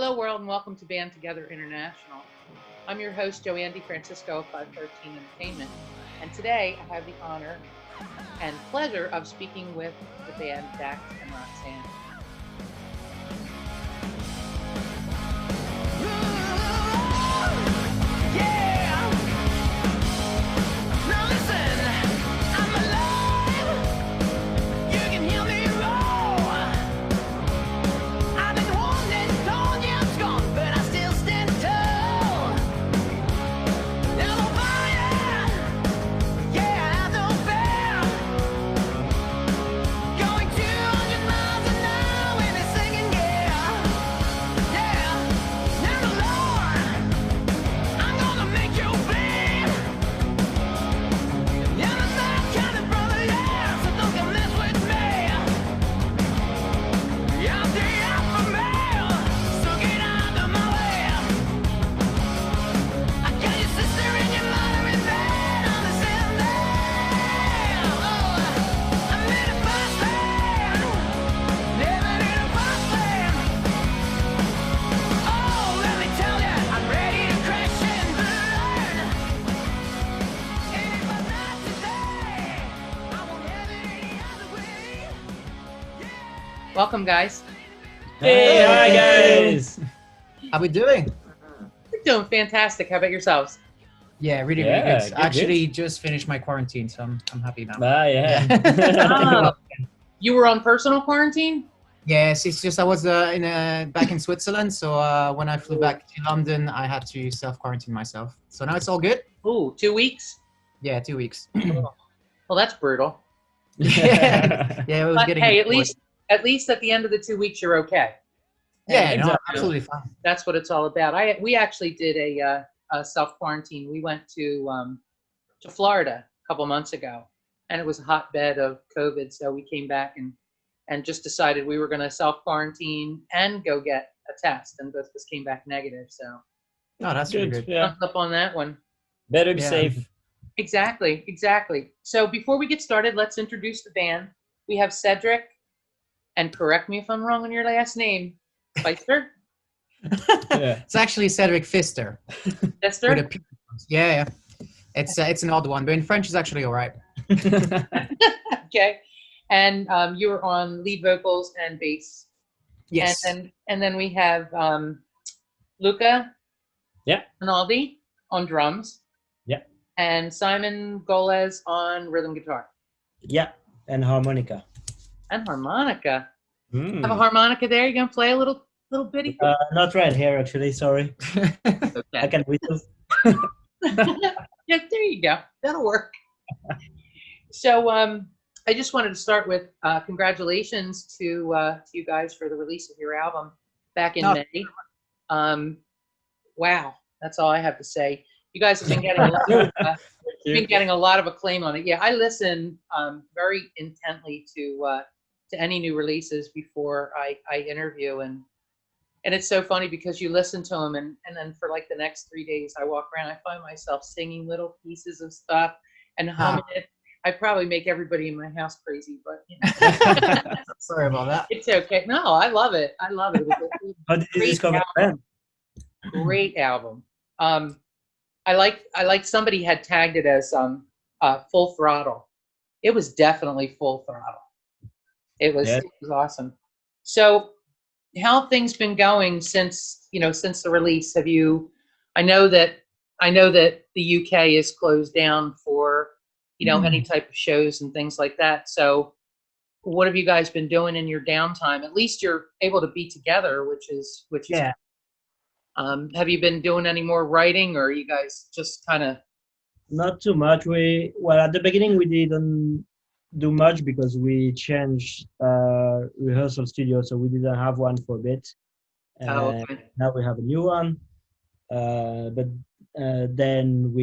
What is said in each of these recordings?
Hello, world, and welcome to Band Together International. I'm your host, Joanne DeFrancisco of 513 Entertainment, and today I have the honor and pleasure of speaking with the band Daxx and Roxane. Welcome, guys. Hey, hi guys. How we doing? We're doing fantastic. How about yourselves? Yeah, really good. Actually, just finished my quarantine, so I'm happy now. Oh, you were on personal quarantine? Yes, it's just I was back in Switzerland, so when I flew back to London, I had to self-quarantine myself. So now it's all good. Ooh, 2 weeks? Yeah, 2 weeks. Well, that's brutal. yeah, it was But getting. hey, at least at the end of the 2 weeks, you're okay. Yeah, And no, absolutely fine. that's what it's all about. We actually did a self quarantine. We went to Florida a couple months ago, and it was a hotbed of COVID. So we came back and just decided we were going to self quarantine and go get a test, and both of us came back negative. So Oh, that's really good. Yeah. thumbs up on that one. Better be safe. Exactly. So before we get started, let's introduce the band. We have Cedric, and correct me if I'm wrong on your last name, Pfister? Yeah. It's actually Cedric Pfister. Pfister? With a P. Yeah. It's an odd one, but in French it's actually all right. Okay. And you were on lead vocals and bass. Yes. And then we have Luca Rinaldi on drums. Yeah. And Simon Golez on rhythm guitar. Yeah, and harmonica. And harmonica. Mm. Have a harmonica there? You gonna play a little bitty? Not right here, actually. Sorry. Okay. I can whistle. Yeah, there you go. That'll work. So I just wanted to start with congratulations to you guys for the release of your album back in May. Wow, that's all I have to say. You guys have been getting a lot of acclaim on it. Yeah, I listen very intently to any new releases before I interview, and it's so funny because you listen to them and then for like the next 3 days I walk around, I find myself singing little pieces of stuff and humming it. I probably make everybody in my house crazy, but you know. Sorry about that. It's okay. No, I love it. It was How did you discover the band? great album. I like somebody had tagged it as Full Throttle. It was definitely full throttle. It was awesome. So how have things been going since the release? Have you? I know that the UK is closed down for any type of shows and things like that. So what have you guys been doing in your downtime? At least you're able to be together, which is Yeah. Have you been doing any more writing, or are you guys just kind of? Not too much. At the beginning we didn't do much because we changed rehearsal studio, so we didn't have one for a bit. Okay. Now we have a new one. But then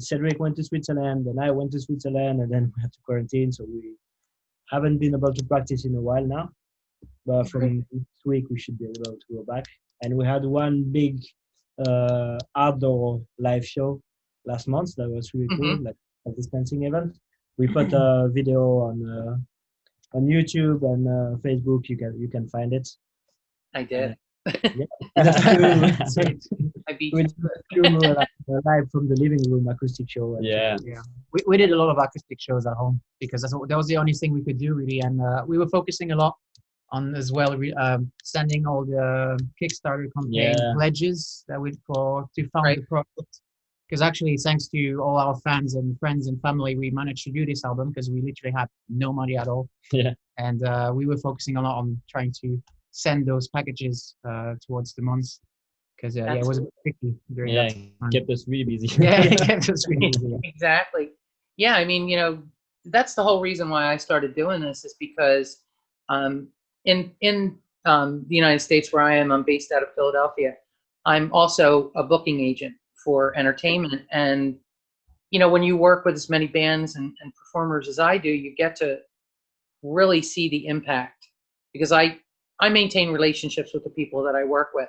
Cedric went to Switzerland, and I went to Switzerland, and then we had to quarantine, so we haven't been able to practice in a while now. But from this week we should be able to go back. And we had one big outdoor live show last month that was really cool, like a distancing event. We put a video on YouTube and Facebook. You can find it. I did. Sweet. I beat We you. did a few, like, live from the living room acoustic show. And Yeah. Yeah, we did a lot of acoustic shows at home because that was the only thing we could do really, and we were focusing a lot on as well sending all the Kickstarter campaign pledges that we to fund the project. Because actually, thanks to all our fans and friends and family, we managed to do this album because we literally had no money at all. Yeah. And we were focusing a lot on trying to send those packages towards the months. Because it was a bit tricky during that time. Kept us really busy. Yeah, it kept us really busy. Exactly. Yeah, I mean, that's the whole reason why I started doing this is because in the United States where I am, I'm based out of Philadelphia. I'm also a booking agent for entertainment. And, when you work with as many bands and performers as I do, you get to really see the impact because I maintain relationships with the people that I work with.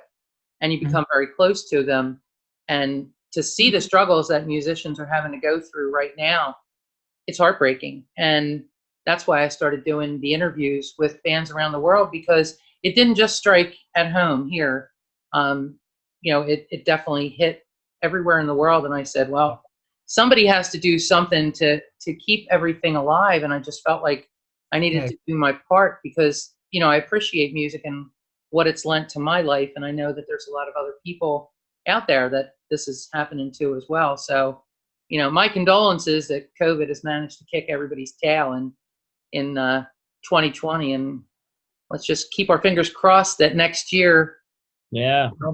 And you become very close to them. And to see the struggles that musicians are having to go through right now, it's heartbreaking. And that's why I started doing the interviews with bands around the world, because it didn't just strike at home here. It definitely hit everywhere in the world. And I said, well, somebody has to do something to keep everything alive. And I just felt like I needed to do my part because, I appreciate music and what it's lent to my life. And I know that there's a lot of other people out there that this is happening to as well. So, my condolences that COVID has managed to kick everybody's tail in 2020. And let's just keep our fingers crossed that next year,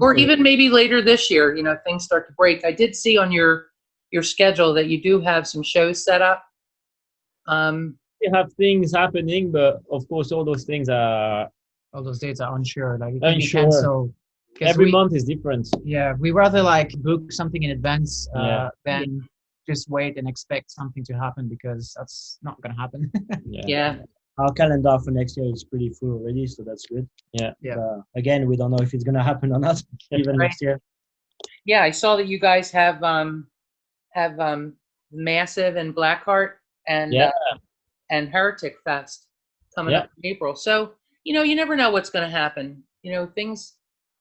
or even maybe later this year, things start to break. I did see on your schedule that you do have some shows set up. We have things happening, but of course, all those things are. All those dates are unsure. Like, it Unsure. can be canceled. Every month is different. Yeah, we rather like book something in advance than just wait and expect something to happen because that's not going to happen. Yeah. Our calendar for next year is pretty full already, so that's good. Yeah. Again, we don't know if it's going to happen or not even next year. Yeah, I saw that you guys have Massive and Blackheart and Heretic Fest coming up in April. So, you never know what's going to happen.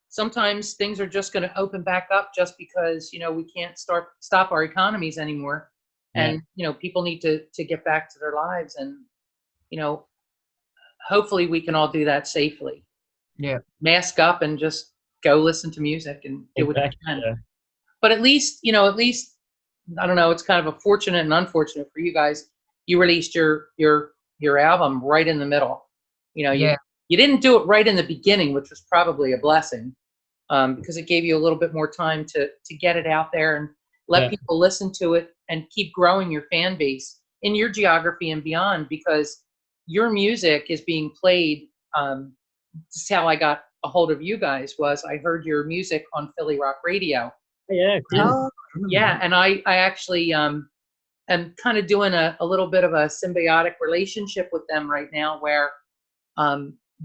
Sometimes things are just going to open back up just because, we can't stop our economies anymore. And, people need to get back to their lives. And, hopefully we can all do that safely. Yeah. Mask up and just go listen to music and do what you can. Yeah. But at least, I don't know, it's kind of a fortunate and unfortunate for you guys. You released your album right in the middle. You didn't do it right in the beginning, which was probably a blessing, because it gave you a little bit more time to get it out there and let people listen to it and keep growing your fan base in your geography and beyond, because your music is being played. This is how I got a hold of you guys. Was I heard your music on Philly Rock Radio. Yeah, cool. And I actually am kind of doing a little bit of a symbiotic relationship with them right now, where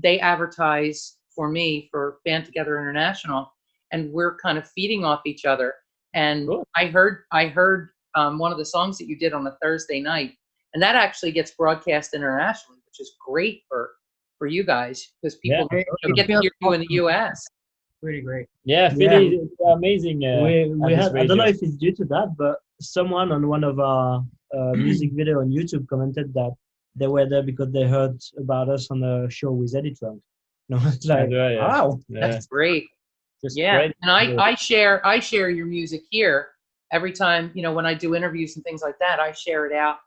they advertise for me for Band Together International, and we're kind of feeding off each other. And cool. I heard one of the songs that you did on a Thursday night, and that actually gets broadcast internationally, which is great for you guys, because people get to hear you in the US. Really great. Yeah, Philly is amazing. We had, I don't know if it's due to that, but someone on one of our music video on YouTube commented that they were there because they heard about us on a show with Eddie Trunk. It's like, wow, that's great. Great. And I share your music here every time, when I do interviews and things like that. I share it out.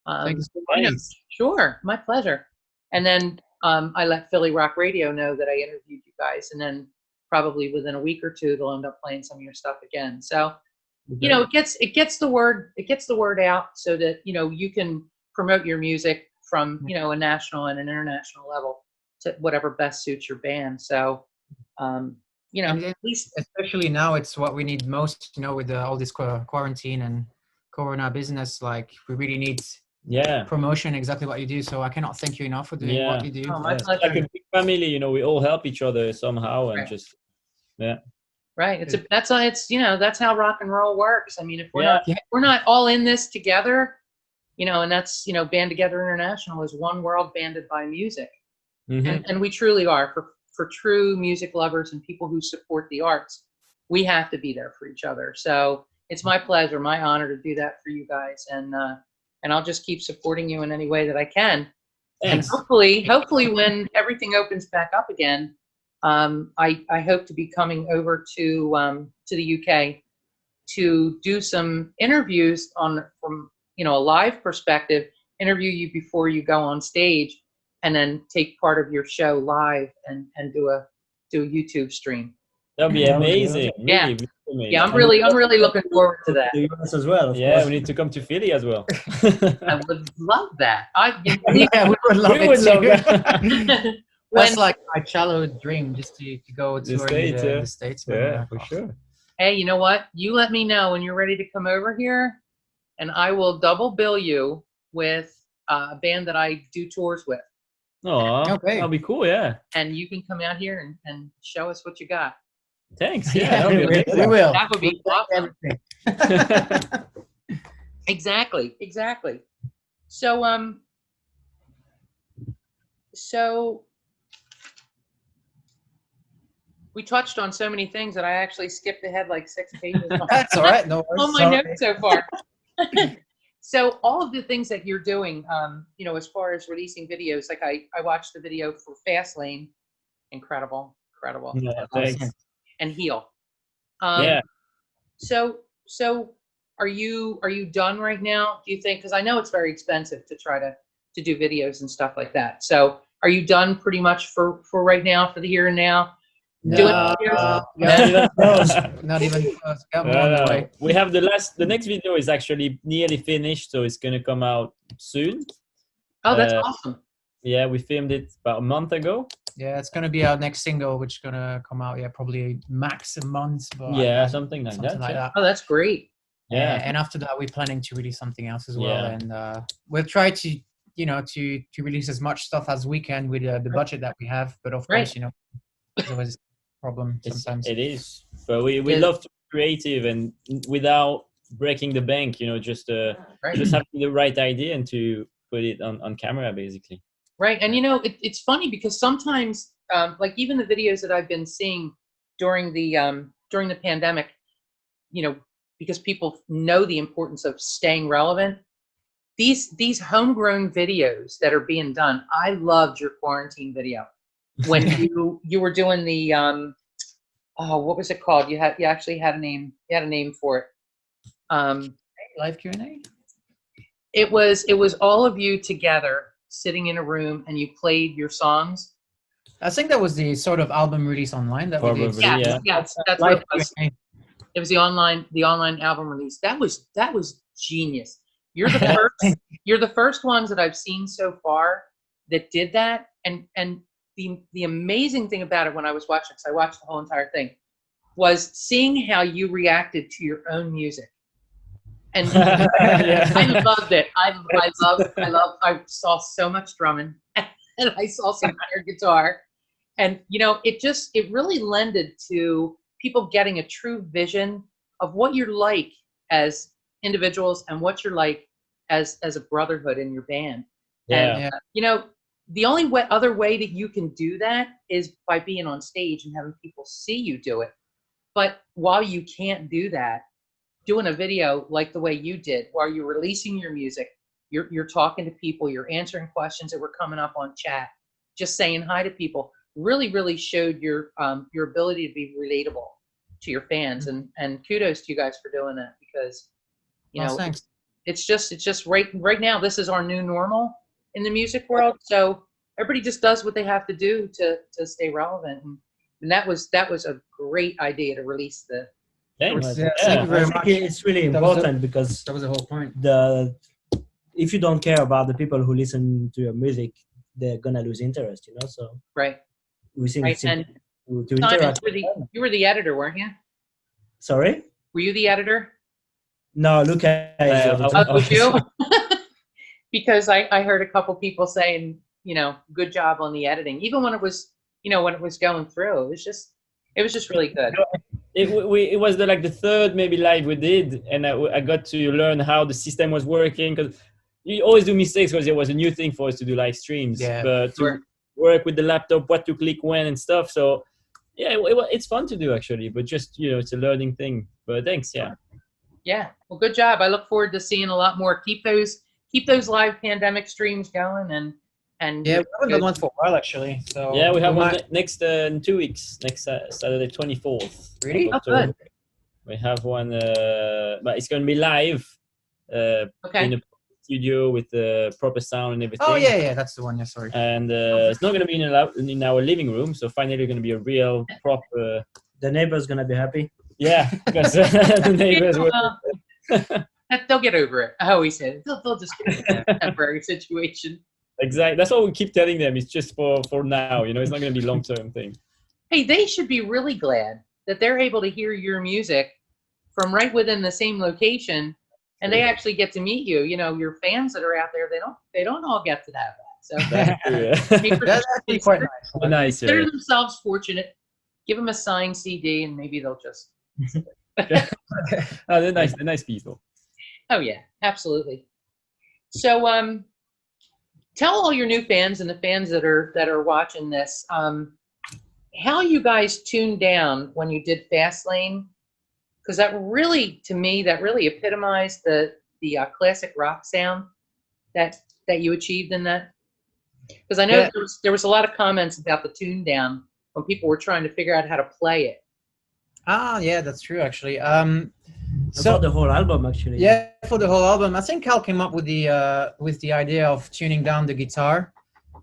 Thank you so much. Sure, my pleasure. And then I let Philly Rock Radio know that I interviewed you guys, and then probably within a week or two they'll end up playing some of your stuff again. So it gets the word out so that you can promote your music from a national and an international level to whatever best suits your band. So at least, especially now, it's what we need most. With all this quarantine and Corona business, like we really need promotion, exactly what you do. So I cannot thank you enough for doing what you do. Oh, my pleasure. Like a big family, we all help each other somehow, and just right. That's how rock and roll works. I mean, if we're not all in this together, and that's Band Together International is one world banded by music, and we truly are. for true music lovers and people who support the arts, we have to be there for each other. So it's my pleasure, my honor to do that for you guys, and I'll just keep supporting you in any way that I can. Thanks. And hopefully, when everything opens back up again, I hope to be coming over to the UK to do some interviews from a live perspective, interview you before you go on stage, and then take part of your show live and do a YouTube stream. That'd be amazing. Yeah. Really amazing. Yeah, I'm really looking forward to that. The US as well. Of Yeah, course. we need to come to Philly as well. I would love that. Yeah, we would love We it would love too. that. That's like my childhood dream, just to go The tour States, in the States. but, Yeah, for sure. Hey, you know what? You let me know when you're ready to come over here, and I will double bill you with a band that I do tours with. Oh, Okay. that'll be cool. Yeah. And you can come out here and show us what you got. Thanks. Yeah, that'll be we amazing. will. That would be We'll take awesome. everything. Exactly. So we touched on so many things that I actually skipped ahead like 6 pages That's all right. No worries. on my Sorry. notes so far. So all of the things that you're doing, as far as releasing videos, like I watched the video for Fastlane, incredible. Yeah, thanks. And Heal. Yeah. So are you done right now? Do you think? Because I know it's very expensive to try to do videos and stuff like that. So are you done pretty much for right now, for the here and now? No, Not not even close. Got more No, on the no. way. We have the next video is actually nearly finished, so it's gonna come out soon. Oh, that's Uh, awesome. Yeah, we filmed it about a month ago. Yeah, it's gonna be our next single, which is gonna come out. Yeah, probably max a month. But Yeah, something like that. yeah. Oh, that's great. Yeah. And after that, we're planning to release something else as well. Yeah. And we'll try to, to release as much stuff as we can with the budget that we have. But of Right. course, there's always a problem sometimes. It is, but we Yeah. love to be creative and without breaking the bank. Just Right. just having the right idea and to put it on camera, basically. Right. And it's funny because sometimes, like even the videos that I've been seeing during the pandemic, because people know the importance of staying relevant. These homegrown videos that are being done, I loved your quarantine video when you were doing the what was it called? You actually had a name. You had a name for it. Live Q&A. It was all of you together sitting in a room and you played your songs. I think that was the sort of album release online that we did. Probably. Yeah. Yeah, that's what Live it was. Q&A. It was the online album release. That was genius. You're the first ones that I've seen so far that did that. And the amazing thing about it when I was watching, because I watched the whole entire thing, was seeing how you reacted to your own music. And I loved it. I saw so much drumming and I saw some air guitar. And it really lended to people getting a true vision of what you're like as individuals and what you're like as a brotherhood in your band. Yeah. And the only other way that you can do that is by being on stage and having people see you do it. But while you can't do that, doing a video like the way you did, while you're releasing your music, you're talking to people, you're answering questions that were coming up on chat, just saying hi to people, really showed your ability to be relatable to your fans. And kudos to you guys for doing that, because Thanks. it's just right now, this is our new normal in the music world. So everybody just does what they have to do to stay relevant. And that was a great idea to release the. Thanks. Yeah, thank you very I think much. it's really That was important because That was the whole point. if you don't care about the people who listen to your music, they're gonna lose interest. So Right. we think Right. it's And important to Simon, interact. you were the editor, weren't you? Sorry? Were you the editor? No, Luca is the editor. Oh, was you? Because I heard a couple people saying, good job on the editing, even when it was going through. It was just really good. It was the third maybe live we did, and I got to learn how the system was working, because you always do mistakes because it was a new thing for us to do live streams. Yeah, but sure. work with the laptop, what to click when and stuff. So yeah, it's fun to do actually, but just it's a learning thing. But thanks, yeah. Yeah, well, good job. I look forward to seeing a lot more. Keep those live pandemic streams going, and Yeah, we haven't done one for a while actually. So yeah, we have one next in 2 weeks, next Saturday 24th. Really? Oh, good. We have one, but it's going to be live Okay. in a studio with the proper sound and everything. Oh yeah, that's the one. Yeah, sorry. And it's not going to be in our living room, so finally going to be a real proper. The neighbor's gonna be happy. Yeah, because the neighbors will. They'll get over it. I always say they'll just get over a temporary situation. Exactly. That's what we keep telling them. It's just for now. It's not going to be a long-term thing. Hey, they should be really glad that they're able to hear your music from right within the same location, and they actually get to meet you. Your fans that are out there, they don't all get to have that. So That's actually quite nice. Nice. Consider themselves fortunate. Give them a signed CD, and maybe they'll just. They're nice. They're nice people. Oh yeah, absolutely. So tell all your new fans and the fans that are watching this how you guys tuned down when you did Fastlane, because that really, to me, that really epitomized the classic rock sound that you achieved in that. Because I know there was a lot of comments about the tune down when people were trying to figure out how to play it. Ah, yeah, that's true actually. So the whole album actually. Yeah, for the whole album, I think Cal came up with the idea of tuning down the guitar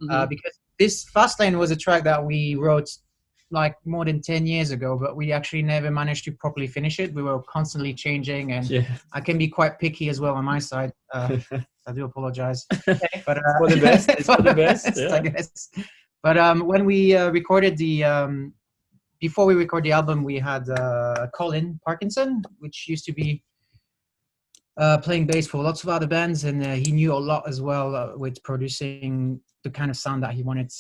because this Fastlane was a track that we wrote like more than 10 years ago, but we actually never managed to properly finish it. We were constantly changing, and I can be quite picky as well on my side. I do apologize. Okay. But for the best. It's for the best, yeah. I guess. But when we recorded before we record the album, we had Colin Parkinson, which used to be playing bass for lots of other bands, and he knew a lot as well with producing the kind of sound that he wanted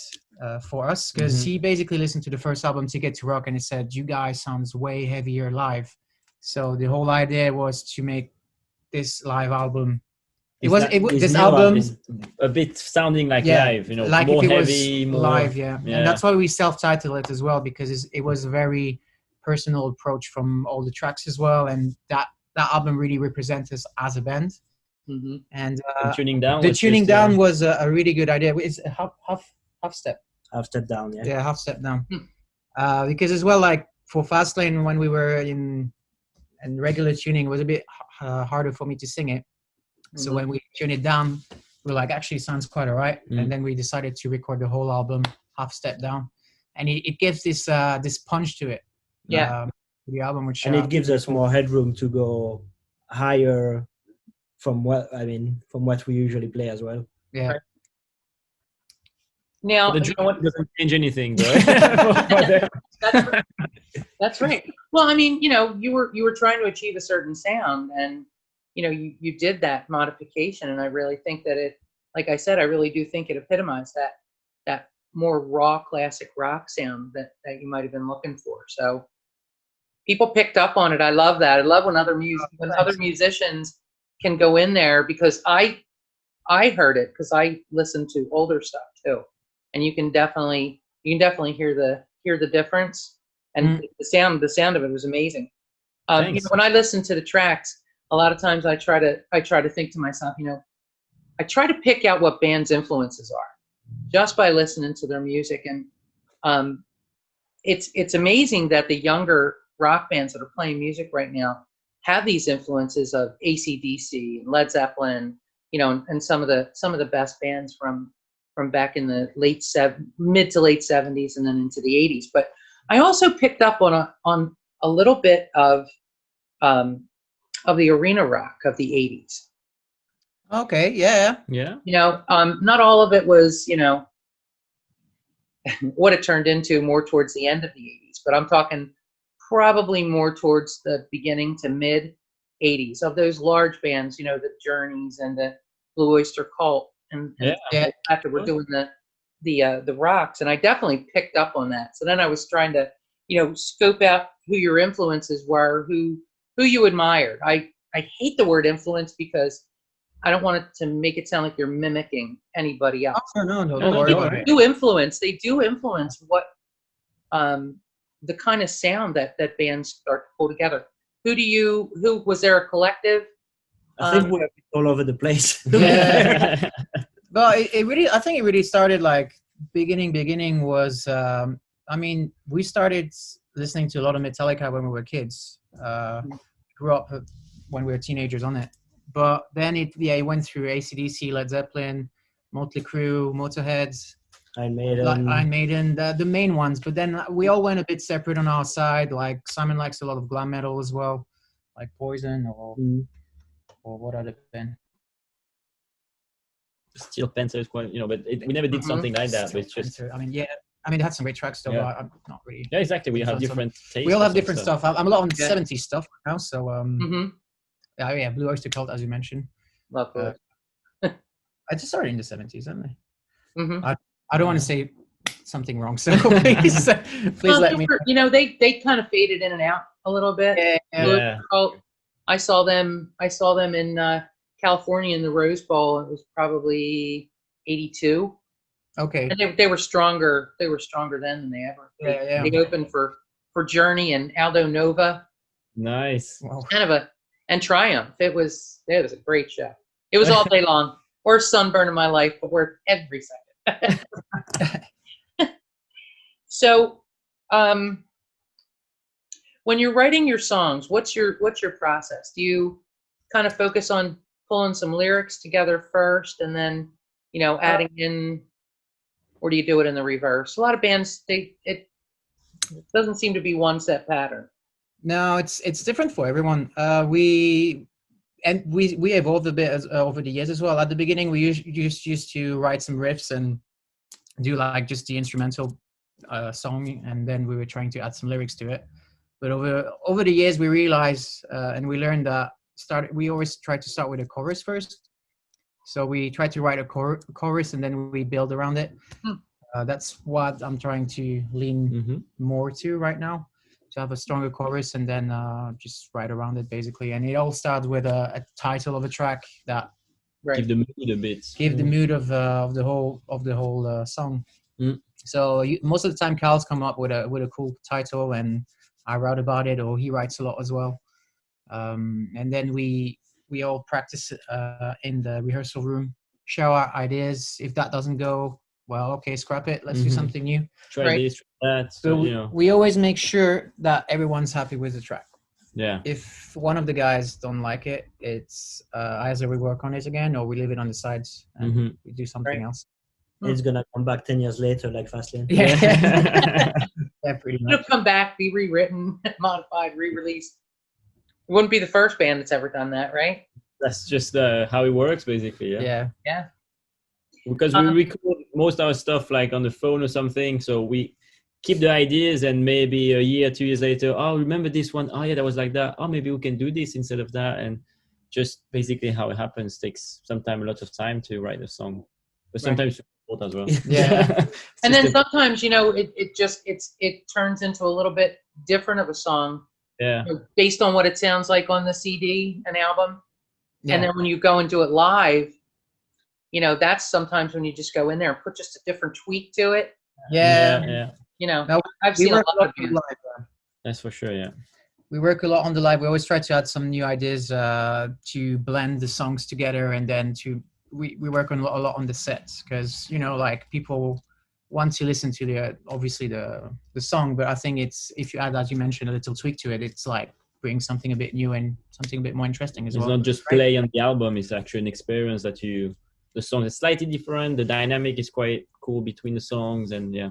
for us, because he basically listened to the first album, Ticket to Rock, and he said, "You guys sounds way heavier live." So the whole idea was to make this live album. This album is a bit sounding like live, like more if it heavy, was more live, and that's why we self-titled it as well, because it was a very personal approach from all the tracks as well, and that album really represents us as a band. And tuning down. The tuning down was a really good idea. It's a half step. Half step down, yeah. Yeah, half step down. Because as well, like for Fastlane, when we were in regular tuning, it was a bit harder for me to sing it. So when we tune it down, we're like, actually sounds quite all right. And then we decided to record the whole album half step down, and it gives this punch to it. The album, which and it gives us more headroom to go higher from what we usually play as well. Yeah. Right. Now, the drum doesn't change anything, though. That's right. Well, I mean, you were trying to achieve a certain sound, and you did that modification, and I really think that it, like I said, I really do think it epitomized that more raw classic rock sound that you might have been looking for. So people picked up on it. I love that. I love when other musicians can go in there, because I heard it because I listened to older stuff too, and you can definitely hear the difference, and the sound of it was amazing. When I listen to the tracks, a lot of times I try to think to myself, I try to pick out what bands' influences are just by listening to their music, and it's amazing that the younger rock bands that are playing music right now have these influences of AC/DC and Led Zeppelin, and some of the best bands from back in the mid to late 70s and then into the 80s. But I also picked up on a little bit of the arena rock of the 80s. Okay, yeah. Not all of it was, what it turned into more towards the end of the 80s, but I'm talking probably more towards the beginning to mid 80s of those large bands, the Journeys and the Blue Oyster Cult, and after we're doing the rocks, and I definitely picked up on that. So then I was trying to, scope out who your influences were, who you admired. I hate the word influence, because I don't want it to make it sound like you're mimicking anybody else. Oh, no, No, don't worry don't about worry. it. They do influence what the kind of sound that bands start to pull together. Who was there a collective? I think we're all over the place. Yeah. But it really, I think it really started like beginning was, I mean, we started listening to a lot of Metallica when we were kids. Grew up when we were teenagers on it. But then it went through AC/DC, Led Zeppelin, Motley Crue, Motorhead, Iron Maiden, the main ones. But then we all went a bit separate on our side. Like Simon likes a lot of glam metal as well, like Poison or what other band? Steel Panther is quite, but we never did something like that. But it's just, I mean, they had some great tracks still, Yeah. but I'm not really. yeah, exactly. We have Some- different tastes. We all for have some different stuff. I'm a lot on the 70s stuff now, so yeah, Blue Oyster Cult, as you mentioned. Love it. I just started in the 70s, didn't I? Mhm. I don't want to say something wrong, so please let me. They kind of faded in and out a little bit. Blue Yeah. Oyster Cult, I saw them in California in the Rose Bowl. It was probably 82. Okay. And they were stronger. They were stronger then than they ever. Yeah. They opened for Journey and Aldo Nova. Nice. Well, And Triumph. It was a great show. It was all day long. Worst sunburn of my life, but worth every second. So, when you're writing your songs, what's your process? Do you kind of focus on pulling some lyrics together first, and then adding in, or do you do it in the reverse? A lot of bands, it doesn't seem to be one set pattern. no, it's different for everyone. We evolved a bit over the years as well. At the beginning, we used to write some riffs and do like just the instrumental song, and then we were trying to add some lyrics to it. But over the years, we realized and we learned that we always try to start with a chorus first. So we try to write a chorus and then we build around it. That's what I'm trying to lean more to right now, to have a stronger chorus and then just write around it basically. And it all starts with a title of a track that Give the mood a bit. give the mood of the whole song. So most of the time, Carl's come up with a cool title, and I write about it, or he writes a lot as well. And then we all practice in the rehearsal room, share our ideas. If that doesn't go well, okay, scrap it. Let's do something new. Try this, try that. So, we always make sure that everyone's happy with the track. Yeah. If one of the guys don't like it, it's either we work on it again or we leave it on the sides and we do something else. It's gonna come back 10 years later, like Fastlane. Yeah, yeah, pretty much. It'll come back, be rewritten, modified, re-released. It wouldn't be the first band that's ever done that, right? That's just how it works, basically. Yeah. Because we record most of our stuff like on the phone or something, so we keep the ideas, and maybe a year, 2 years later, oh, remember this one? Oh yeah, that was like that. Oh, maybe we can do this instead of that, and just basically how it happens takes sometimes a lot of time to write a song, but sometimes support as well. Yeah. And then sometimes it turns into a little bit different of a song. Yeah. Based on what it sounds like on the CD, an album. Yeah. And then when you go and do it live, that's sometimes when you just go in there and put just a different tweak to it. Yeah. No, I've seen a lot of bands. That's for sure. Yeah. We work a lot on the live. We always try to add some new ideas to blend the songs together, and then we work on a lot on the sets, because like people want to listen to the song, but I think it's, if you add, as you mentioned, a little tweak to it, it's like bring something a bit new and something a bit more interesting as well. It's not just play on the album, it's actually an experience that the song is slightly different, the dynamic is quite cool between the songs, and yeah.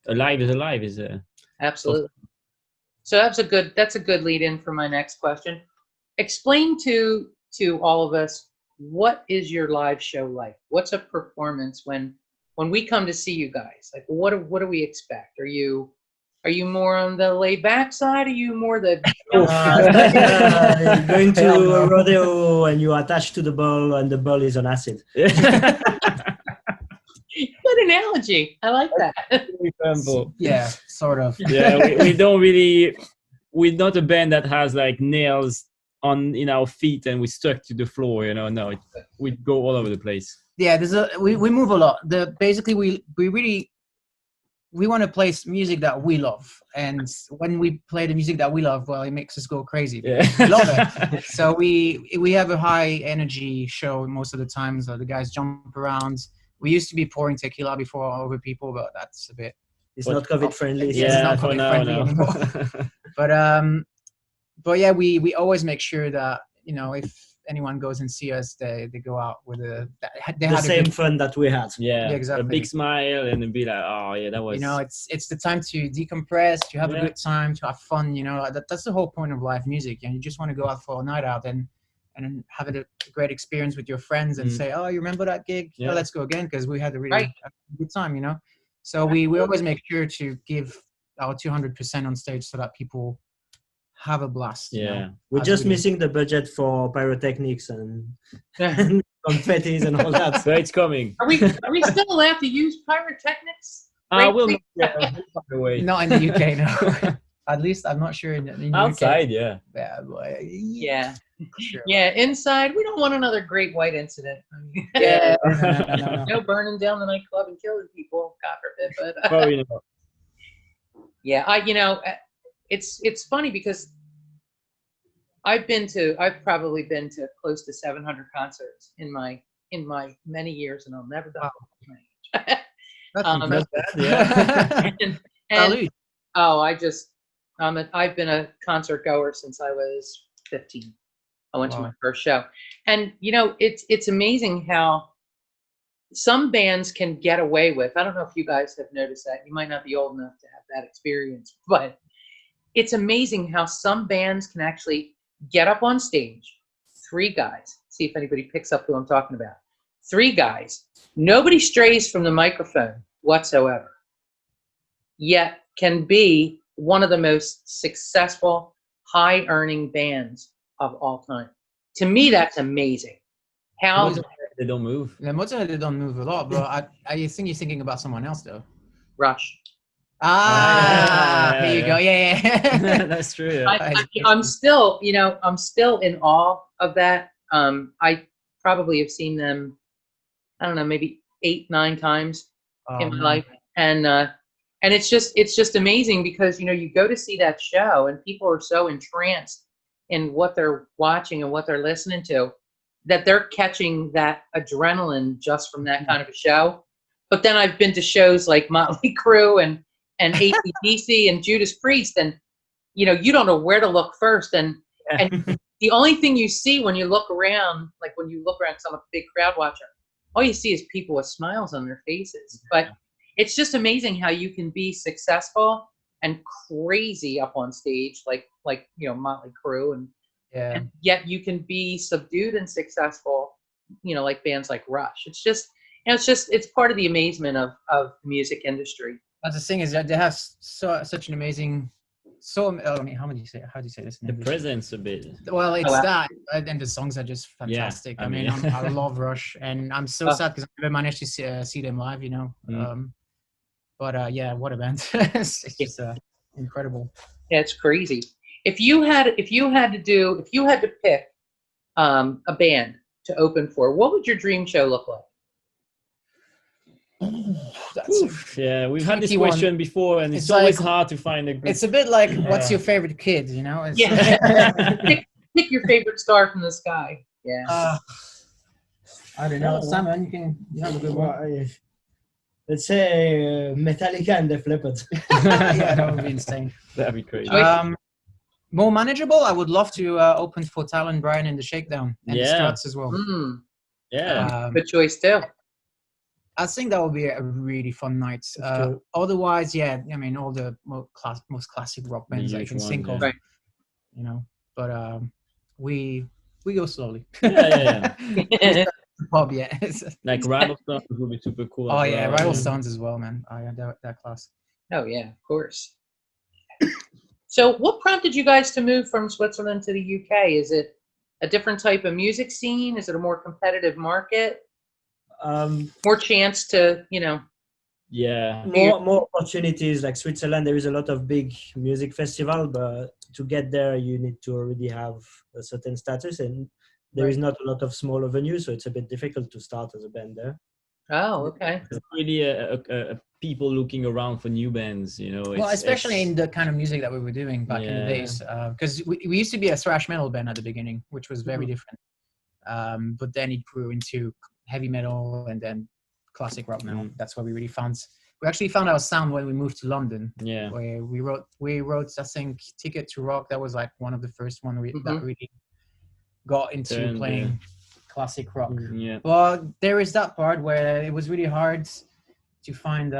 Alive is alive is Absolutely. So that's a good lead in for my next question. Explain to all of us, what is your live show like? What's a performance when we come to see you guys? Like, what do we expect? Are you more on the laid back side? Are you more the going to a rodeo and you attach to the ball and the ball is on acid? Good analogy. I like that. Yeah, sort of. Yeah, we don't really. We're not a band that has like nails in our feet and we stuck to the floor. You know, no, we'd go all over the place. Yeah, we move a lot. Basically we really want to play music that we love, and when we play the music that we love, well, it makes us go crazy. Yeah, We love it. So we have a high energy show most of the time. So the guys jump around. We used to be pouring tequila before over people, but that's a bit. It's not COVID friendly. Yeah, it's not for COVID now, friendly no. anymore. But yeah, we always make sure that, you know, if anyone goes and see us, they go out with The had same a good, fun that we had. Yeah, Yeah, exactly. a big smile and then be like, oh yeah, that was. you know, it's the time to decompress, to have a Yeah. good time, to have fun. You know, that's the whole point of live music. And you just want to go out for a night out and have a great experience with your friends and say, oh, you remember that gig? Yeah. Oh, let's go again, because we had a really Right. good time. You know, so we always make sure to give our 200% on stage so that people have a blast. you know, Yeah, We're as just we do. missing the budget for pyrotechnics and confettis and all that. so it's coming. Are we still allowed to use pyrotechnics? I will Right? not by the way. Not in the UK, no. At least I'm not sure in the Outside, UK. yeah. Yeah, but, Yeah. sure. Yeah. Inside, we don't want another great white incident. Yeah. No. No burning down the nightclub and killing people, God forbid. But Probably not. yeah, it's funny because I've probably been to close to 700 concerts in my many years, and I'll never die. That's Um, impressive. Yeah. and Salute. I've been a concert goer since I was 15. I went to my Wow. first show, and you know, it's amazing how some bands can get away with. I don't know if you guys have noticed that. You might not be old enough to have that experience, but it's amazing how some bands can actually get up on stage, 3 guys. See if anybody picks up who I'm talking about. 3 guys. Nobody strays from the microphone whatsoever, yet can be one of the most successful, high-earning bands of all time. To me, that's amazing. How They don't move. The Motorhead don't move a lot, but I think you're thinking about someone else though. Rush. Ah, yeah, here you go. Yeah. That's true. Yeah. I'm still, I'm still in awe of that. I probably have seen them, I don't know, maybe 8, 9 times in my life, and it's just amazing because you go to see that show and people are so entranced in what they're watching and what they're listening to that they're catching that adrenaline just from that kind of a show. But then I've been to shows like Motley Crue and AC/DC and Judas Priest, and you don't know where to look first, and the only thing you see when you look around, like when you look around, 'cause I'm a big crowd watcher, all you see is people with smiles on their faces. But it's just amazing how you can be successful and crazy up on stage, like Motley Crue, and yet you can be subdued and successful, like bands like Rush. It's just it's part of the amazement of the music industry. That's the thing, is that they have such an amazing. I mean, how do you say this? In The English? presence a bit. Well, it's wow. that, and the songs are just fantastic. I I mean, mean- I love Rush, and I'm so sad because I never managed to see them live. But yeah, what a band! It's just incredible. Yeah, it's crazy. If you had to pick a band to open for, what would your dream show look like? That's Yeah, we've had this tricky one. question before, and it's It's always like- hard to find a good. it's a bit like, what's your favorite kid? It's, Yeah. Pick your favorite star from the sky. Yeah. I don't know, Simon. You have a good one. Let's say Metallica and Def Leppard. Yeah, that would be insane. That'd be crazy. More manageable. I would love to open for Talon, Brian, and the Shakedown, and the Yeah. Struts as well. Yeah. Good choice too. I think that would be a really fun night. true. Otherwise, yeah, I mean, all the most classic rock bands I can usual think ones, of, yeah. But we go slowly. Yeah. Pub, yeah. Like Rattlesnake would be super cool. Oh as yeah, well. Rattlesons as well, man. Oh yeah, that class. Oh yeah, of course. So, what prompted you guys to move from Switzerland to the UK? Is it a different type of music scene? Is it a more competitive market? More chance to, Yeah. more opportunities. Like Switzerland, there is a lot of big music festival, but to get there, you need to already have a certain status, and there is not a lot of smaller venues, so it's a bit difficult to start as a band there. Oh, okay. It's really a people looking around for new bands, you know. Well, especially in the kind of music that we were doing back in the days, because we used to be a thrash metal band at the beginning, which was very different. But then it grew into heavy metal and then classic rock. Now that's where we really found. We actually found our sound when we moved to London. Yeah. Where we wrote I think Ticket to Rock. That was like one of the first one that really got into playing classic rock. Yeah. But there is that part where it was really hard to find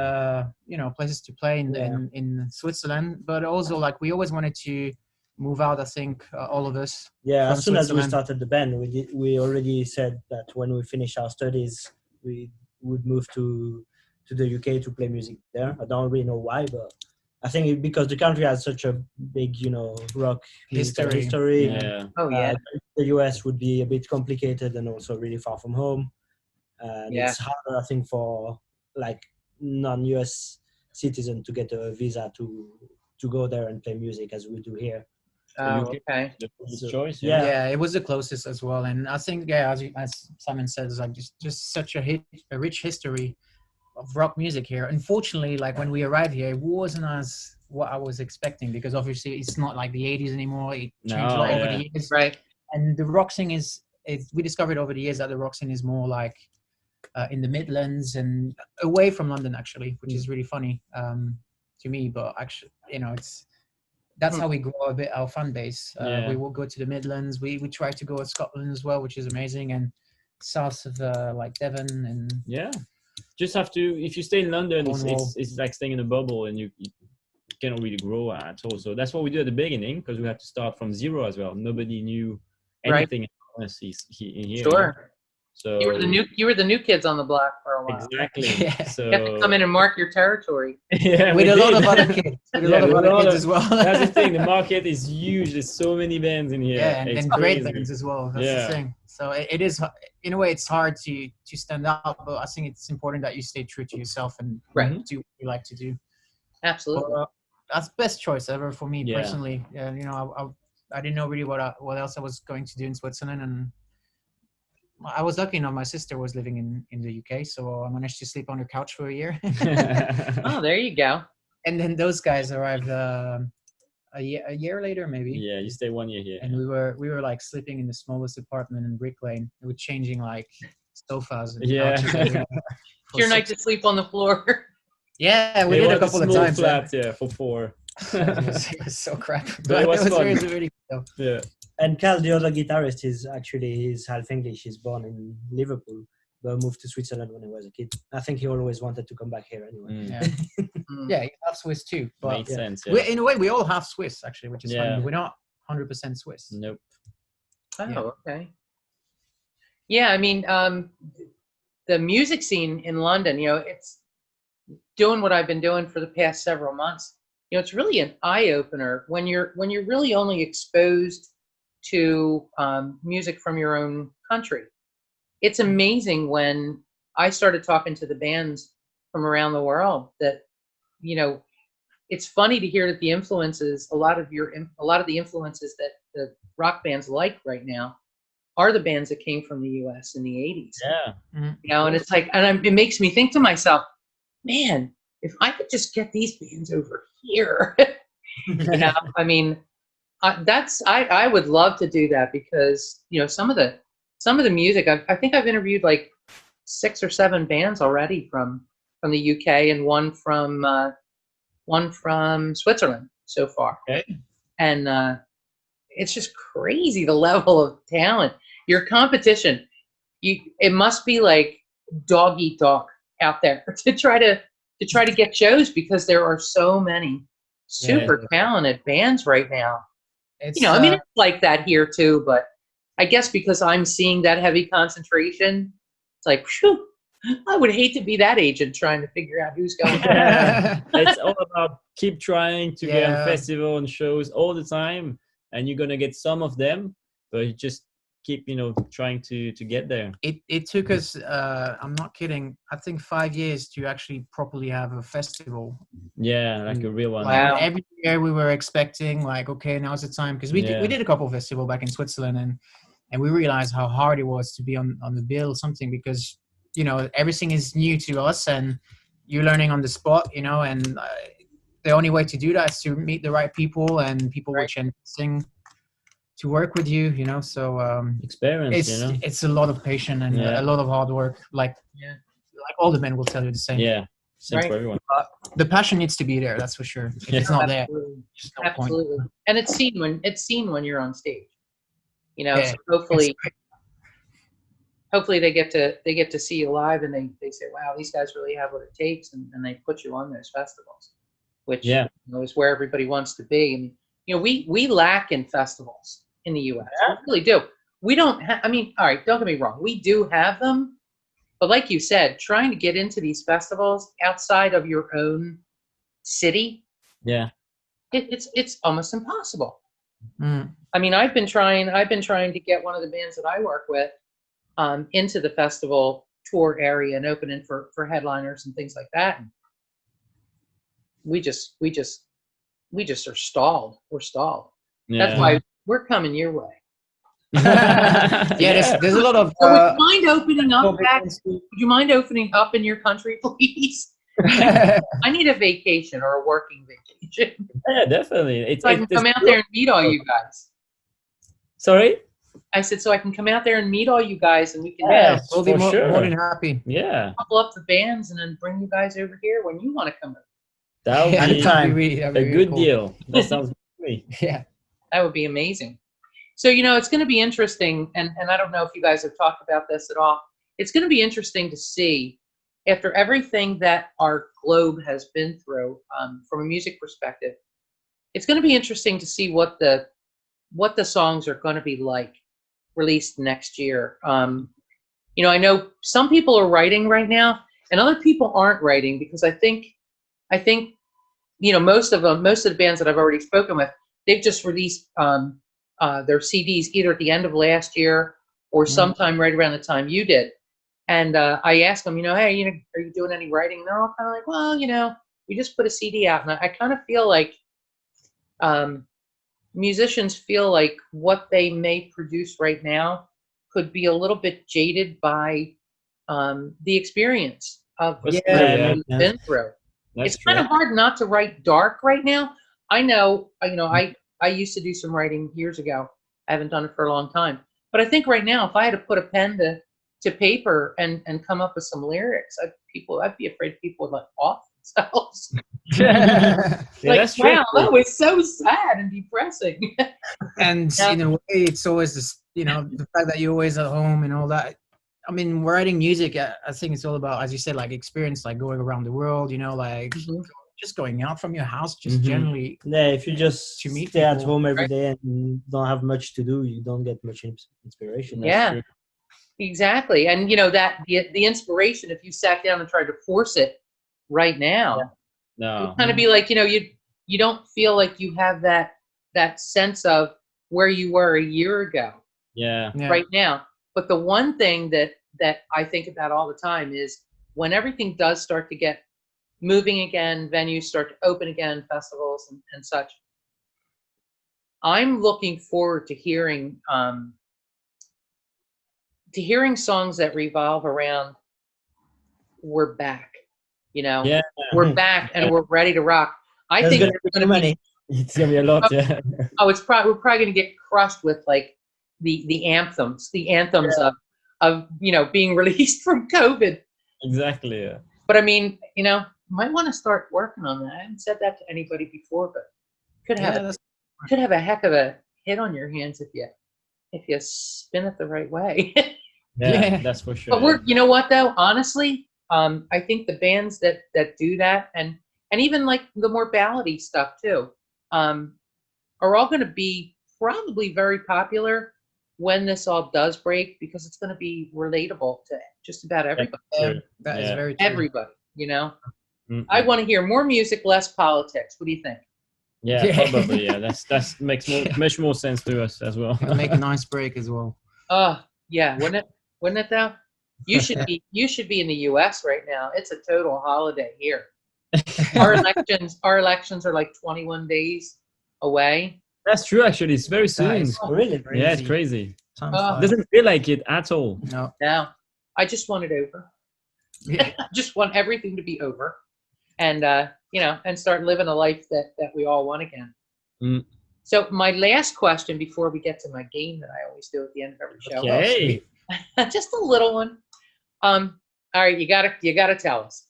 places to play in Switzerland, but also like we always wanted to move out. I think all of us. Yeah, as soon as we started the band, we already said that when we finish our studies, we would move to the UK to play music there. I don't really know why, but I think because the country has such a big, rock history. Yeah. Oh yeah. The US would be a bit complicated and also really far from home. And it's harder, I think, for like non-US citizen to get a visa to go there and play music as we do here. Oh, okay. The choice. Yeah, it was the closest as well, and I think as Simon said, it's like just such a rich history of rock music here. Unfortunately, like when we arrived here, it wasn't as what I was expecting, because obviously it's not like the 80s anymore. It changed a lot over the years, right? And the rock scene we discovered over the years that the rock scene is more like in the Midlands and away from London, actually, which is really funny to me. But actually, that's how we grow a bit our fan base. We will go to the Midlands. We try to go to Scotland as well, which is amazing, and south of like Devon and just have to. If you stay in London, it's like staying in a bubble, and you cannot really grow at all. So that's what we did at the beginning, because we had to start from zero as well. Nobody knew anything honestly here. Sure. So you were the new kids on the block for a while. Exactly. So you have to come in and mark your territory. Yeah, with a lot of other kids. With a lot of other kids as well. That's the thing. The market is huge. There's so many bands in here. Yeah, and great bands as well. That's the thing. So it is, in a way, it's hard to stand out, but I think it's important that you stay true to yourself and do what you like to do. Absolutely. But, that's best choice ever for me personally. I didn't know really what else I was going to do in Switzerland, and I was lucky enough. My sister was living in the UK, so I managed to sleep on her couch for a year. Oh, there you go. And then those guys arrived a year later, maybe. Yeah, you stay 1 year here. And we were like sleeping in the smallest apartment in Brick Lane. We were changing like sofas. And couches. Your night to sleep on the floor. Yeah, we did a couple of times. Flat, for 4. It was so crap. But it was fun. Really cool. Yeah. And Cal, the other guitarist, he's half English. He's born in Liverpool, but moved to Switzerland when he was a kid. I think he always wanted to come back here anyway. Yeah, he's half Swiss too. But makes sense. Yeah. In a way, we all half Swiss actually, which is funny. We're not 100% Swiss. Nope. Oh, okay. Yeah, I mean, the music scene in London, it's doing what I've been doing for the past several months. It's really an eye opener when you're really only exposed to music from your own country. It's amazing when I started talking to the bands from around the world that, it's funny to hear that the influences, a lot of the influences that the rock bands like right now are the bands that came from the US in the 80s. Yeah. And it's like, and it makes me think to myself, man, if I could just get these bands over here, I mean, I would love to do that, because some of the music I think I've interviewed like 6 or 7 bands already from the UK and one from Switzerland so far. Okay. And it's just crazy, the level of talent. Your competition, it must be like dog eat dog out there to try to get shows, because there are so many super talented bands right now. It's like that here too, but I guess because I'm seeing that heavy concentration, it's like, whew, I would hate to be that agent trying to figure out who's going. It's all about keep trying to get on festival and shows all the time, and you're gonna get some of them, but you just keep trying to get there. It took us, I'm not kidding, I think 5 years to actually properly have a festival. Yeah, like a real one. Wow. Every year we were expecting like, okay, now's the time, because we did a couple of festivals back in Switzerland, and we realized how hard it was to be on the bill something, because everything is new to us and you're learning on the spot, and the only way to do that is to meet the right people and people which are interesting to work with you, so Experience, it's a lot of patience and a lot of hard work, like all the men will tell you the same. Yeah, same for everyone. The passion needs to be there, that's for sure. If it's not there, there's no Absolutely. point. And it's seen when you're on stage, Yeah, so hopefully they get to see you live, and they say, wow, these guys really have what it takes, and they put you on those festivals, which is where everybody wants to be. And we lack in festivals in the US. We really do. We don't have, all right, don't get me wrong, we do have them, but like you said, trying to get into these festivals outside of your own city, it's almost impossible. I've been trying to get one of the bands that I work with into the festival tour area and opening for headliners and things like that. And we just are stalled. We're stalled. That's why we're coming your way. There's a lot of. So would you mind opening up would you mind opening up in your country, please? I need a vacation or a working vacation. Yeah, definitely. So I can come out there and meet all you guys. Sorry? I said, so I can come out there and meet all you guys, and we can we'll be more than happy. Yeah. couple up the bands and then bring you guys over here when you want to come over. That would be a good deal. That sounds great. Yeah. That would be amazing. So, it's going to be interesting, and I don't know if you guys have talked about this at all. It's going to be interesting to see, after everything that our globe has been through from a music perspective, it's going to be interesting to see what the songs are going to be like released next year. I know some people are writing right now, and other people aren't writing, because I think most of the bands that I've already spoken with, they've just released their CDs either at the end of last year or sometime right around the time you did. And I asked them, hey, are you doing any writing? And they're all kind of like, well, we just put a CD out. And I kind of feel like musicians feel like what they may produce right now could be a little bit jaded by the experience of what we've been through. It's kind of hard not to write dark right now. I know, I used to do some writing years ago. I haven't done it for a long time. But I think right now, if I had to put a pen to paper and come up with some lyrics, I'd be afraid people would off themselves. Wow, that was so sad and depressing. And in a way, it's always this, the fact that you're always at home and all that. Writing music, I think it's all about, as you said, experience, going around the world, just going out from your house, just generally. Yeah, if you just stay at home every day and don't have much to do, you don't get much inspiration. That's true. Exactly. And that the inspiration, if you sat down and tried to force it right now, it kind of be like, you don't feel like you have that sense of where you were a year ago. Right now. But the one thing that I think about all the time is when everything does start to get moving again, venues start to open again, festivals and such, I'm looking forward to hearing songs that revolve around we're back. We're back and we're ready to rock. I think it's gonna be a lot. Oh, we're probably gonna get crushed with the anthems of being released from COVID. Exactly. Yeah. But might want to start working on that. I haven't said that to anybody before, but could have a heck of a hit on your hands if you spin it the right way. Yeah, that's for sure. But you know what though? Honestly, I think the bands that do that and even the more ballady stuff too, are all going to be probably very popular when this all does break, because it's going to be relatable to just about everybody. That is very true. Everybody, I want to hear more music, less politics. What do you think? Yeah, probably. Yeah, that makes much more sense to us as well. It'll make a nice break as well. Oh, yeah, wouldn't it though? You should be in the US right now. It's a total holiday here. Our elections are like 21 days away. That's true. Actually, it's very That soon. is Really? Yeah, it's crazy. Sounds Oh. fun. Doesn't feel like it at all. No. Now, I just want it over. Yeah. I just want everything to be over, and and start living a life that we all want again. Mm. So my last question before we get to my game that I always do at the end of every show. Okay. Just a little one. All right, you gotta tell us.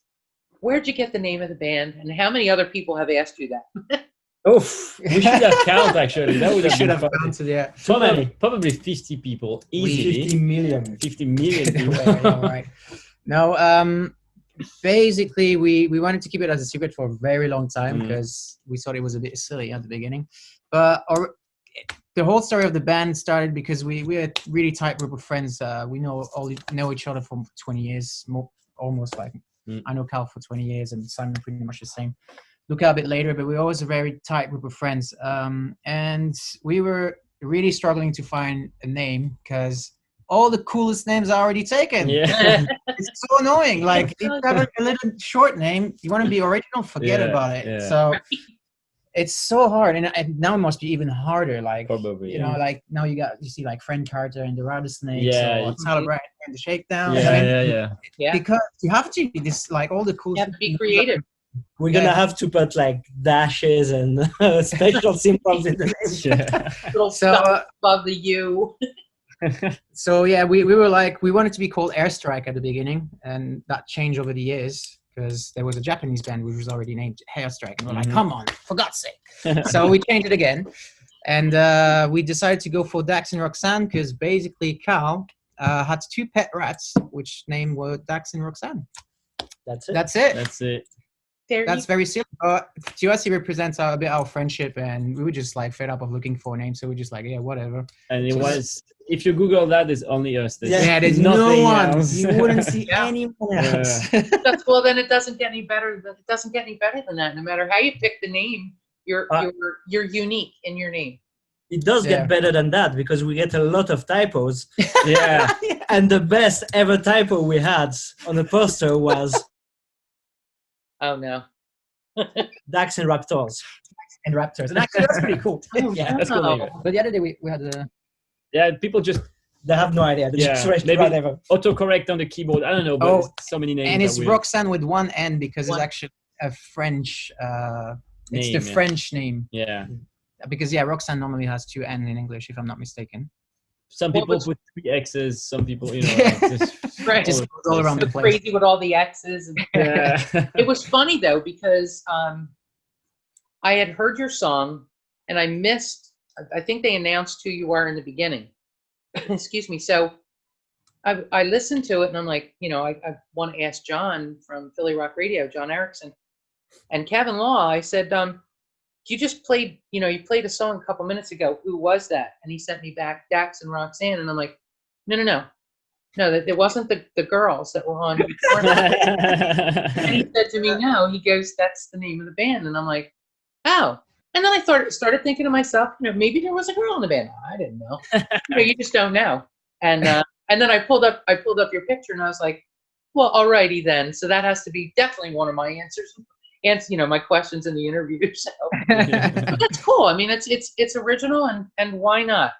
Where'd you get the name of the band, and how many other people have asked you that? Oof. We should have count actually. That would We have should been have fun. counted, yeah. Probably 50 people easily. 50 million. 50 million people. Yeah, right. No, basically we wanted to keep it as a secret for a very long time because we thought it was a bit silly at the beginning. But the whole story of the band started because we are a really tight group of friends. We know each other for 20 years, almost like I know Cal for 20 years and Simon pretty much the same. Luca a bit later, but we're always a very tight group of friends. And we were really struggling to find a name because all the coolest names are already taken. Yeah. It's so annoying. Like, if you have a little short name, you want to be original, forget about it. Yeah. So it's so hard. And now it must be even harder. Like, Probably. like now you see like Frank Carter and the Rattlesnakes Yeah. or Tyler Bryant and the Shakedown. Yeah, I mean, yeah. because you have to be this, like all the cool You have to be creative. We're gonna have to put like dashes and special symbols in the name. Yeah. Little So, stuff above the U. So yeah, we were like, we wanted to be called Airstrike at the beginning, and that changed over the years because there was a Japanese band which was already named Airstrike, and we're like, come on, for God's sake. So we changed it again, and we decided to go for Daxx and Roxane because basically Cal had two pet rats, which name were Daxx and Roxane. That's it. That's it. That's it. That's very silly. To us, it represents a bit our friendship, and we were just like fed up of looking for a name, so we're just like, yeah, whatever. And it was, if you Google that, there's only us. There's nothing no one. else. You wouldn't see anyone else. Well, then it doesn't get any better. It doesn't get any better than that. No matter how you pick the name, you're unique in your name. It does get better than that because we get a lot of typos. Yeah. And the best ever typo we had on the poster was Oh no. Daxx and Raptors. And Raptors. And actually, that's pretty cool. Yeah, That's cool. Name. But the other day we had a... Yeah, people just They have no idea. They just write maybe whatever. autocorrect on the keyboard. I don't know, but so many names. And it's weird. Roxane with one N because it's actually a French... it's the French name. Yeah. Because, Roxane normally has two N in English, if I'm not mistaken. Some people put 3 X's, some people, just, Right. Just all around the place. Crazy with all the X's. And yeah. it was funny though because I had heard your song and I missed. I think they announced who you are in the beginning. Excuse me. So I listened to it and I'm like, I want to ask John from Philly Rock Radio, John Erickson, and Kevin Law. I said, you just played, you played a song a couple minutes ago. Who was that? And he sent me back Daxx and Roxane, and I'm like, no, it wasn't the girls that were on before. And he said to me, no. He goes, that's the name of the band, and I'm like, oh. And then I started thinking to myself, maybe there was a girl in the band. I didn't know. You just don't know. And then I pulled up your picture, and I was like, well, alrighty then. So that has to be definitely one of my answers. My questions in the interview. So that's cool. I mean, it's original, and why not?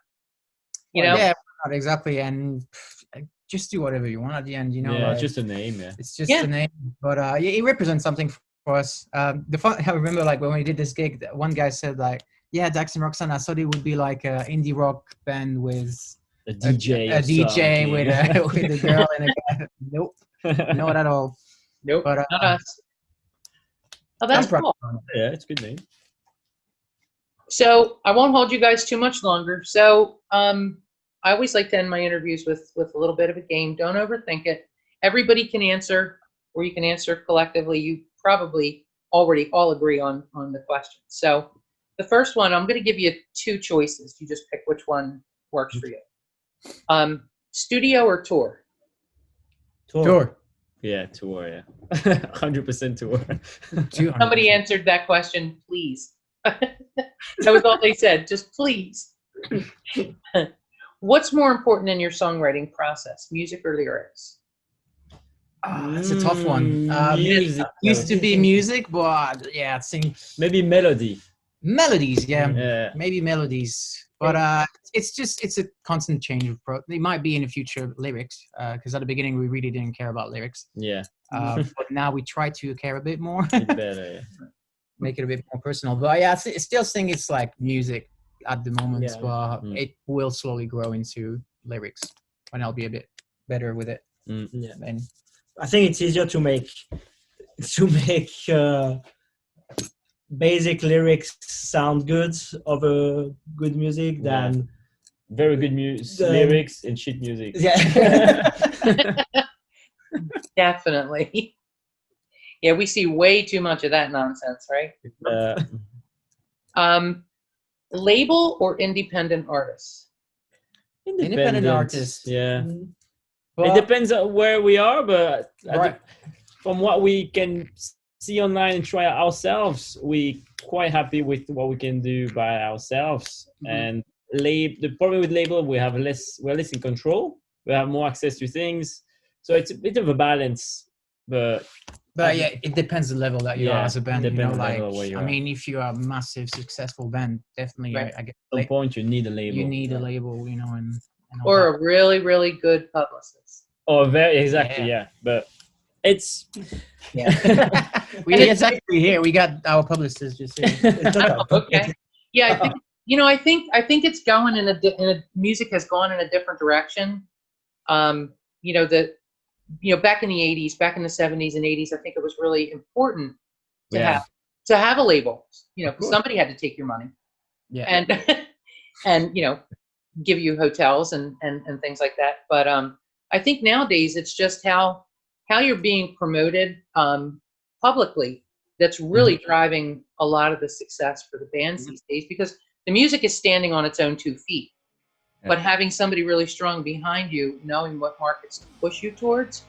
Yeah, not exactly. And just do whatever you want at the end. Yeah, just a name. Yeah, it's just a name, but it represents something for us. I remember like when we did this gig, one guy said like, yeah, Daxx and Roxane, I thought it would be like an indie rock band with a DJ, with a girl and a guy. Nope, not at all. Nope, but not us. Oh, that's cool. Yeah, it's a good name. So I won't hold you guys too much longer. So I always like to end my interviews with a little bit of a game. Don't overthink it. Everybody can answer, or you can answer collectively. You probably already all agree on the question. So the first one, I'm going to give you 2 choices. You just pick which one works for you. Studio or tour? Tour. Yeah, tour. Yeah, 100% tour. Somebody answered that question, please. That was all they said. Just please. What's more important in your songwriting process, music or lyrics? Oh, that's a tough one. Music. Used to be music, but yeah, I think Maybe melody. melodies. Yeah, Yeah. maybe melodies. But it's a constant change of They might be in the future lyrics, because at the beginning we really didn't care about lyrics. Yeah. But now we try to care a bit more, It's better. Yeah. make it a bit more personal. But yeah, I still think it's like music at the moment, Yeah. but it will slowly grow into lyrics when I'll be a bit better with it. Yeah. And I think it's easier to make basic lyrics sound good over good music than very good lyrics and shit music. yeah. Definitely. Yeah, we see way too much of that nonsense, right? Label or independent artists? Independent artists. Yeah. But It depends on where we are, but Right. From what we can see online and try ourselves, we quite happy with what we can do by ourselves. And the problem with label, we're less in control. We have more access to things, so it's a bit of a balance. But yeah, it depends the level that you are as a band. You know, depends the like level where you I are. mean, if you are a massive successful band, definitely Right. I get At some point, you need a label. you need a label, you know, and all Or a really, really good publicist? Oh, very exactly, yeah. But it's it's actually here. We got our publicist just here. Okay. Yeah, I think it's going in a music has gone in a different direction. Back in the 80s, back in the 70s and 80s, I think it was really important to have a label. Somebody had to take your money. Yeah. And give you hotels and things like that. But I think nowadays it's just how you're being promoted publicly that's really driving a lot of the success for the bands these days, because the music is standing on its own 2 feet. But having somebody really strong behind you, knowing what markets to push you towards,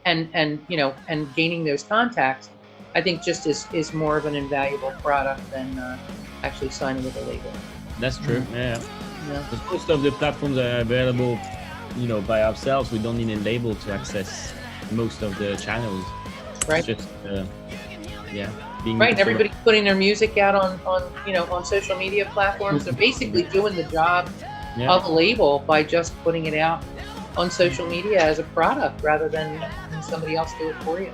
and gaining those contacts, I think just is more of an invaluable product than actually signing with a label. That's true. Yeah. Most of the platforms are available, by ourselves. We don't need a label to access most of the channels. Right. It's just being right. And everybody's putting their music out on social media platforms. They're basically doing the job of a label by just putting it out on social media as a product rather than having somebody else do it for you.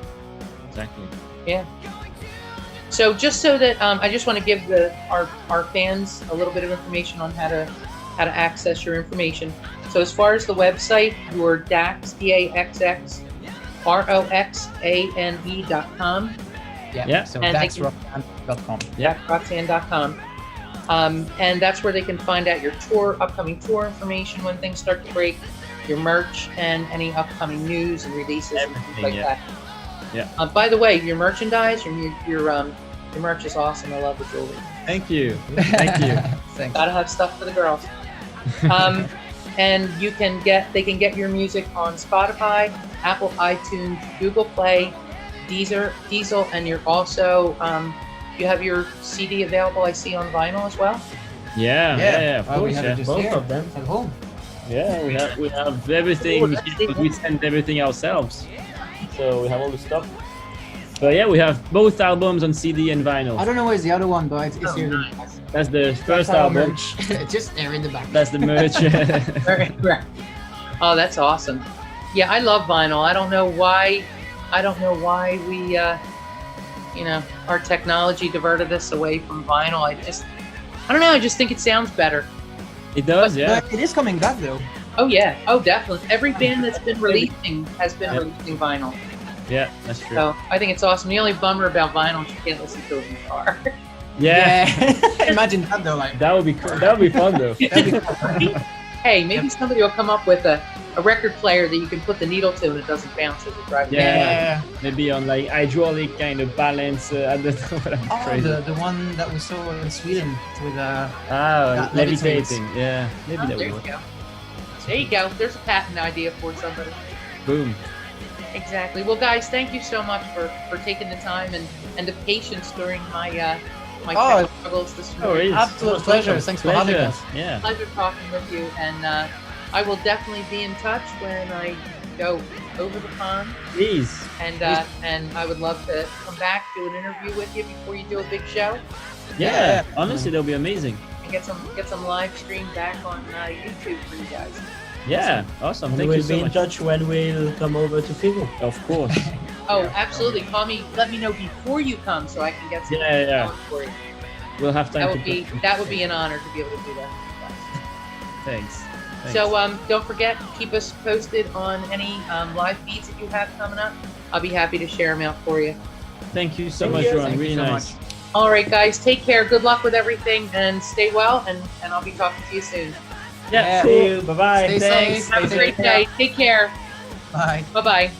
Exactly. Yeah. So just so that I just want to give our fans a little bit of information on how to access your information. So as far as the website, your Daxx, DaxxRoxane.com. Yeah. So DaxxRoxane.com. Yeah. Roxane.com. And that's where they can find out your upcoming tour information when things start to break, your merch, and any upcoming news and releases and things like that. Yeah. By the way, your merchandise, your merch is awesome. I love the jewelry. Thank you. Thank you. Thanks. Gotta have stuff for the girls. And they can get your music on Spotify, Apple iTunes, Google Play, Diesel, and you're also you have your CD available, I see, on vinyl as well. Yeah. Of course, Both of them at home. Yeah, we have everything. We send everything ourselves, so we have all the stuff. But yeah, we have both albums on CD and vinyl. I don't know where's the other one, but it's here. Nice. That's the first album. Merch. Just there in the back. That's the merch. Right. Oh, that's awesome. Yeah, I love vinyl. I don't know why we, our technology diverted us away from vinyl. I don't know. I just think it sounds better. It does, But it is coming back though. Oh yeah. Oh, definitely. Every band that's been releasing has been releasing vinyl. Yeah, that's true. So I think it's awesome. The only bummer about vinyl is you can't listen to it in the car. Yeah. Imagine that though. Like That would be cool. That would be fun though. Hey, maybe somebody will come up with a record player that you can put the needle to and it doesn't bounce as you're driving. Yeah. Maybe on like hydraulic kind of balance. I don't know what I'm crazy. The one that we saw in Sweden with levitating. Yeah, maybe that There would you work. go. There you go. There's a patent idea for somebody. Boom. Exactly. Well, guys, thank you so much for taking the time and the patience during my my Oh, tech struggles this Oh, morning. really? absolute Most pleasure. welcome. Thanks for having Pleasure. us. Yeah. Pleasure talking with you, and I will definitely be in touch when I go over the pond, Please. and I would love to come back, do an interview with you before you do a big show, Yeah. Honestly, that'll be amazing. and get some live stream back on YouTube for you guys. Yeah. Awesome. And Thank we'll you so be in much. touch when we'll come over to Figo. Of course. Oh, absolutely. Call me. Let me know before you come so I can get some Yeah. going for you. We'll have time That would be an honor to be able to do that. Thanks. So don't forget, keep us posted on any live feeds that you have coming up. I'll be happy to share them out for you. Thank you so Thank much, you. Ron. Thank you Really so nice. much. All right, guys, take care. Good luck with everything, and stay well. And I'll be talking to you soon. Yeah. See you. Bye bye. Stay Thanks. safe. Have a great day. Take care. Bye. Bye bye.